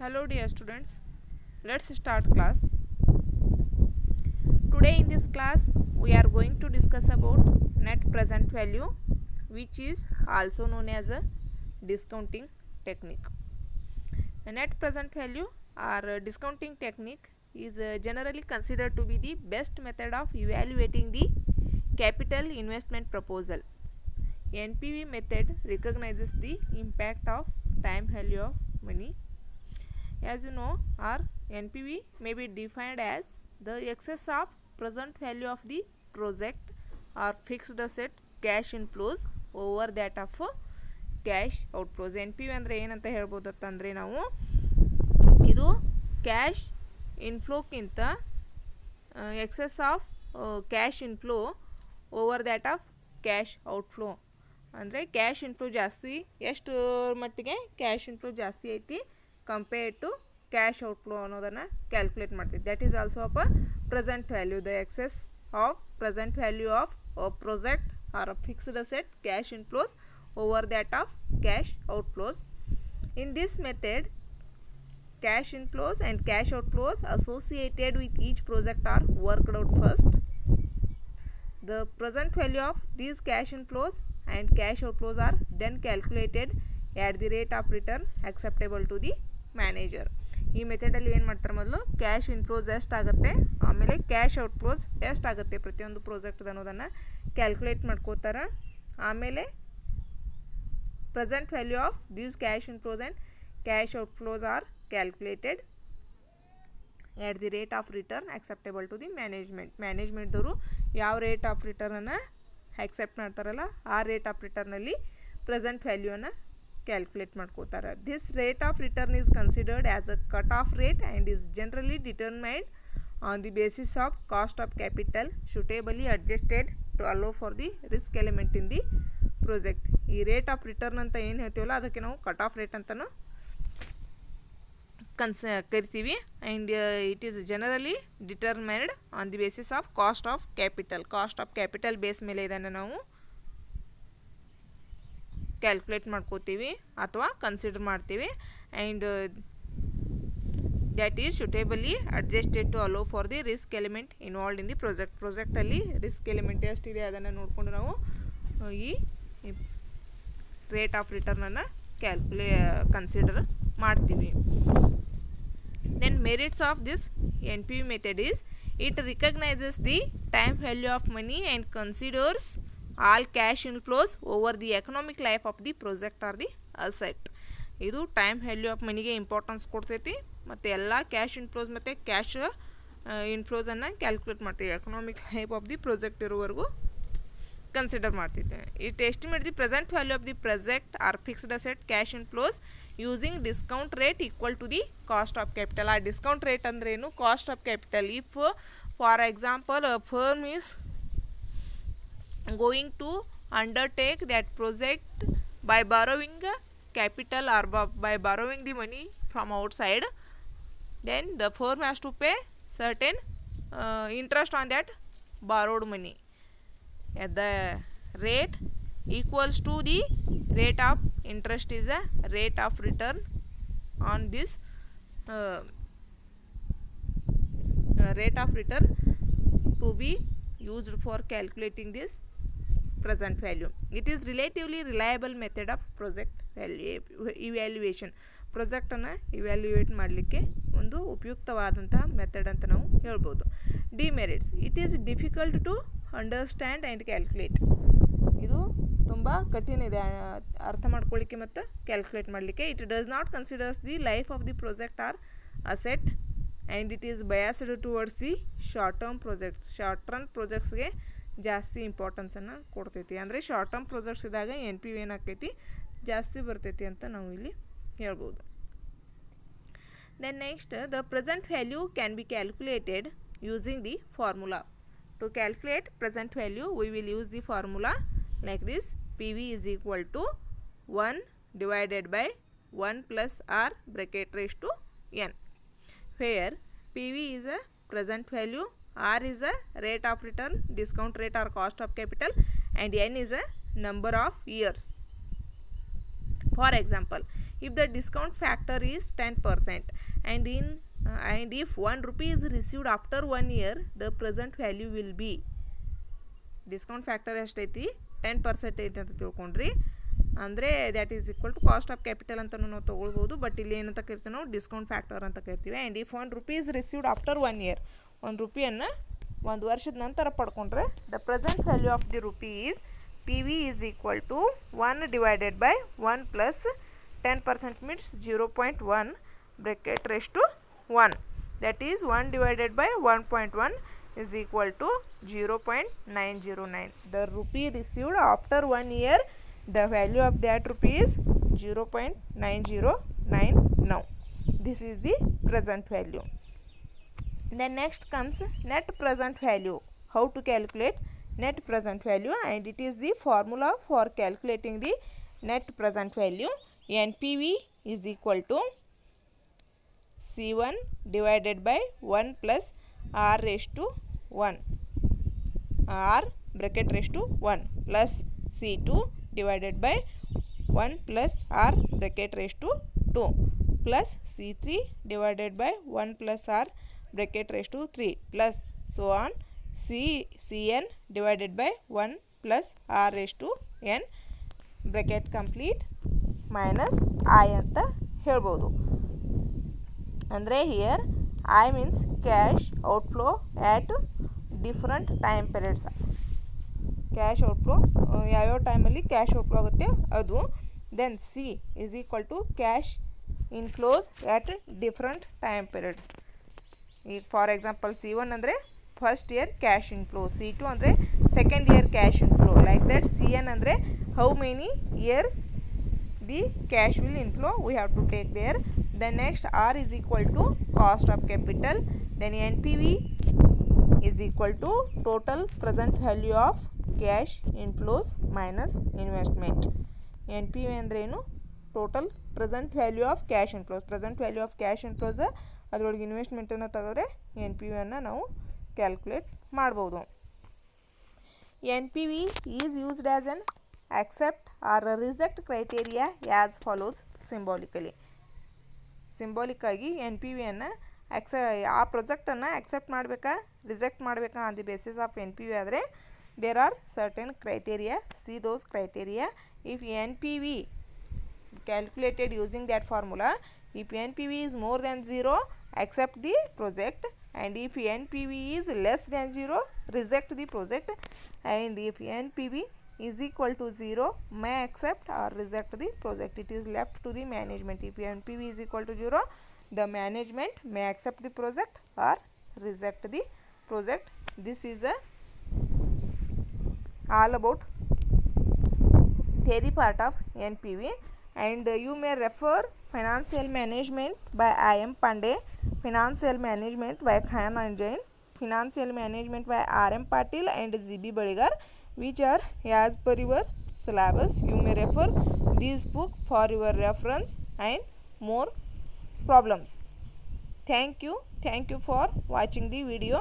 Hello dear students, let's start class. Today in this class we are going to discuss about net present value, which is also known as a discounting technique. A net present value or discounting technique is generally considered to be the best method of evaluating the capital investment proposal. NPV method recognizes the impact of time value of money. As you know, our NPV may be defined as the excess of present value of the project or fixed asset cash inflows over that of cash outflows. NPV ಅಂದರೆ ಏನಂತ ಹೇಳ್ಬೋದತ್ತಂದರೆ ನಾವು ಇದು cash ಇನ್ಫ್ಲೋಕ್ಕಿಂತ excess of cash inflow over that of cash outflow. ಅಂದರೆ cash inflow ಜಾಸ್ತಿ ಎಷ್ಟು ಮಟ್ಟಿಗೆ ಕ್ಯಾಶ್ ಇನ್ಫ್ಲೋ ಜಾಸ್ತಿ ಐತಿ ಕಂಪೇರ್ಡ್ ಟು ಕ್ಯಾಶ್ ಔಟ್ಫ್ಲೋ ಅನ್ನೋದನ್ನು ಕ್ಯಾಲ್ಕುಲೇಟ್ ಮಾಡ್ತೀವಿ. That is also of a present value. The excess of present value of project or a fixed asset cash inflows over that of cash outflows. In this method cash inflows and cash outflows associated with each project are worked out first. The present value of these cash inflows and cash outflows are then calculated at the rate of return acceptable to the manager. ಈ ಮೆಥಡಲ್ಲಿ ಏನು ಮಾಡ್ತಾರೆ, ಮೊದಲು cash inflows ಎಷ್ಟಾಗುತ್ತೆ, ಆಮೇಲೆ cash ಔಟ್ಫ್ಲೋಸ್ ಎಷ್ಟಾಗುತ್ತೆ ಪ್ರತಿಯೊಂದು project ಅನ್ನೋದನ್ನು calculate ಮಾಡ್ಕೋತಾರೆ. ಆಮೇಲೆ present value of these cash inflows and cash outflows are calculated at the rate of return acceptable to the management. ಮ್ಯಾನೇಜ್ಮೆಂಟ್ದವರು ಯಾವ ರೇಟ್ ಆಫ್ ರಿಟರ್ನನ್ನು ಆಕ್ಸೆಪ್ಟ್ ಮಾಡ್ತಾರಲ್ಲ ಆ ರೇಟ್ ಆಫ್ ರಿಟರ್ನಲ್ಲಿ ಪ್ರೆಸೆಂಟ್ ವ್ಯಾಲ್ಯೂನ ಕ್ಯಾಲ್ಕುಲೇಟ್ ಮಾಡ್ಕೋತಾರೆ. This rate of return is considered as a cut off rate and is generally determined on the basis of cost of capital suitably adjusted to allow for the risk element in the project. ಈ rate of return ಅಂತ ಏನು ಹೇಳ್ತೀವಲ್ಲ ಅದಕ್ಕೆ ನಾವು cut off rate ಅಂತಲೂ ಕರಿತೀವಿ. And it is generally determined on the basis of cost of capital base ಮೇಲೆ ಇದನ್ನು ನಾವು ಕ್ಯಾಲ್ಕುಲೇಟ್ ಮಾಡ್ಕೋತೀವಿ ಅಥವಾ ಕನ್ಸಿಡರ್ ಮಾಡ್ತೀವಿ. And that is suitably adjusted to allow for the risk element involved in the ಪ್ರಾಜೆಕ್ಟಲ್ಲಿ risk element ಎಷ್ಟಿದೆ ಅದನ್ನು ನೋಡಿಕೊಂಡು ನಾವು ಈ ರೇಟ್ ಆಫ್ ರಿಟರ್ನನ್ನು ಕನ್ಸಿಡರ್ ಮಾಡ್ತೀವಿ. Then merits of this NPV method is it recognizes the time value of money and considers all cash inflows over the economic life of the project or the asset. ಇದು time value of ಮನಿಗೆ importance ಕೊಡ್ತೈತಿ ಮತ್ತು ಎಲ್ಲ cash inflows ಮತ್ತು cash ಇನ್ಫ್ಲೋಸನ್ನು calculate ಮಾಡ್ತೀವಿ. Economic life of the project ಇರೋವರೆಗೂ consider ಮಾಡ್ತಿದ್ದೇವೆ. It estimate the present value of the project are fixed asset cash inflows using discount rate equal to the cost of capital. ಆ discount rate ಅಂದ್ರೇನು, cost of capital. If for example a firm is going to undertake that project by borrowing capital or by borrowing the money from outside, then the firm has to pay certain interest on that borrowed money at the rate equals to the rate of interest is a rate of return on this rate of return to be used for calculating this present value. It is relatively reliable method of project evaluation. ಪ್ರಾಜೆಕ್ಟನ್ನು evaluate ಮಾಡಲಿಕ್ಕೆ ಒಂದು ಉಪಯುಕ್ತವಾದಂತಹ method ಅಂತ ನಾವು ಹೇಳ್ಬೋದು. Demerits: it is difficult to understand and calculate. ಇದು ತುಂಬ ಕಠಿಣ ಇದೆ ಅರ್ಥ ಮಾಡ್ಕೊಳ್ಳಿಕ್ಕೆ ಮತ್ತು ಕ್ಯಾಲ್ಕುಲೇಟ್ ಮಾಡಲಿಕ್ಕೆ. It does not considers the life of the project or asset and it is biased towards the short term ಪ್ರಾಜೆಕ್ಟ್ಸ್ಗೆ ಜಾಸ್ತಿ ಇಂಪಾರ್ಟೆನ್ಸನ್ನು ಕೊಡ್ತೈತಿ. ಅಂದರೆ ಶಾರ್ಟ್ ಟರ್ಮ್ ಪ್ರಾಜೆಕ್ಟ್ಸ್ ಇದ್ದಾಗ NPV ಏನಾಗ್ತೈತಿ ಜಾಸ್ತಿ ಬರ್ತೈತಿ ಅಂತ ನಾವು ಇಲ್ಲಿ ಹೇಳ್ಬೋದು. Then next, the present value can be calculated using the formula. To calculate present value we will use the formula like this: PV is equal to 1 divided by 1 plus R bracket raised to N, where PV is a present value, R is a rate of return, discount rate or cost of capital, and N is a number of years. For example, if the discount factor is 10% and if 1 rupee is received after 1 year, the present value will be discount factor ಎಷ್ಟೈತಿ 10% ಐತಿ ಅಂತ ತಿಳ್ಕೊಂಡ್ರಿ. ಅಂದರೆ that is equal to cost of capital ಅಂತ ನಾವು ತೊಗೊಳ್ಬೋದು. But ಇಲ್ಲಿ ಏನಂತ ಕರಿತೀವಿ ನಾವು ಡಿಸ್ಕೌಂಟ್ ಫ್ಯಾಕ್ಟರ್ ಅಂತ ಕರಿತೀವಿ. And if 1 rupee is received after 1 year, 1 ರೂಪಿಯನ್ನು 1 ವರ್ಷದ ನಂತರ ಪಡ್ಕೊಂಡ್ರೆ the present value of the rupee is PV is equal to 1 divided by 1 plus 10% means 0.1 bracket raised to 1. That is 1 divided by 1.1 is equal to 0.909. The rupee received after 1 year, the value of that rupee is 0.909 now. This is the present value. Then next comes net present value. How to calculate net present value, and it is the formula for calculating the net present value. NPV is equal to C1 divided by 1 plus R raised to 1, R bracket raised to 1 plus C2 divided by 1 plus R bracket raised to 2 plus C3 divided by 1 plus R bracket raised to 3 plus so on Cn divided by 1 plus R raised to n bracket complete minus I ಅಂತ ಹೇಳ್ಬೋದು. ಅಂದರೆ here I means cash outflow at different time periods. Cash outflow ಯಾವ್ಯಾವ ಟೈಮಲ್ಲಿ cash outflow ಆಗುತ್ತೆ ಅದು. Then C is equal to cash inflows at different time periods. ಈಗ for example C1 ಅಂದರೆ first year cash inflow, C2 ಅಂದರೆ second year cash inflow, like that CN ಅಂದರೆ how many years the cash will inflow we have to take there. Then next R is equal to cost of capital. Then NPV is equal to total present value of cash inflows minus investment. NPV ಅಂದ್ರೇನು? Total present value of cash inflows. Present value of cash inflows ಅದರೊಳಗೆ ಇನ್ವೆಸ್ಟ್ಮೆಂಟನ್ನು ತೆಗೆದ್ರೆ NPVಯನ್ನು ನಾವು calculate ಮಾಡ್ಬೋದು. NPV is used as an accept or reject criteria as follows symbolically. ಸಿಂಬಾಲಿಕ್ಕಾಗಿ NPVಯನ್ನು ಆ ಪ್ರಾಜೆಕ್ಟನ್ನು accept ಮಾಡಬೇಕಾ reject ಮಾಡಬೇಕಾ on the basis of NPV ಆದರೆ there are certain criteria. See those criteria. If NPV calculated using that formula, if NPV is more than 0, accept the project, and if NPV is less than 0, reject the project, and if NPV is equal to 0, may accept or reject the project. It is left to the management. If NPV is equal to 0, the management may accept the project or reject the project. This is all about theory part of NPV, and you may refer Financial Management by I.M. Pandey, Financial Management by Khan and Jain, Financial Management by R.M. Patil and G.B. Badigar, which are as per your syllabus. You may refer this book for your reference and more problems. Thank you for watching the video.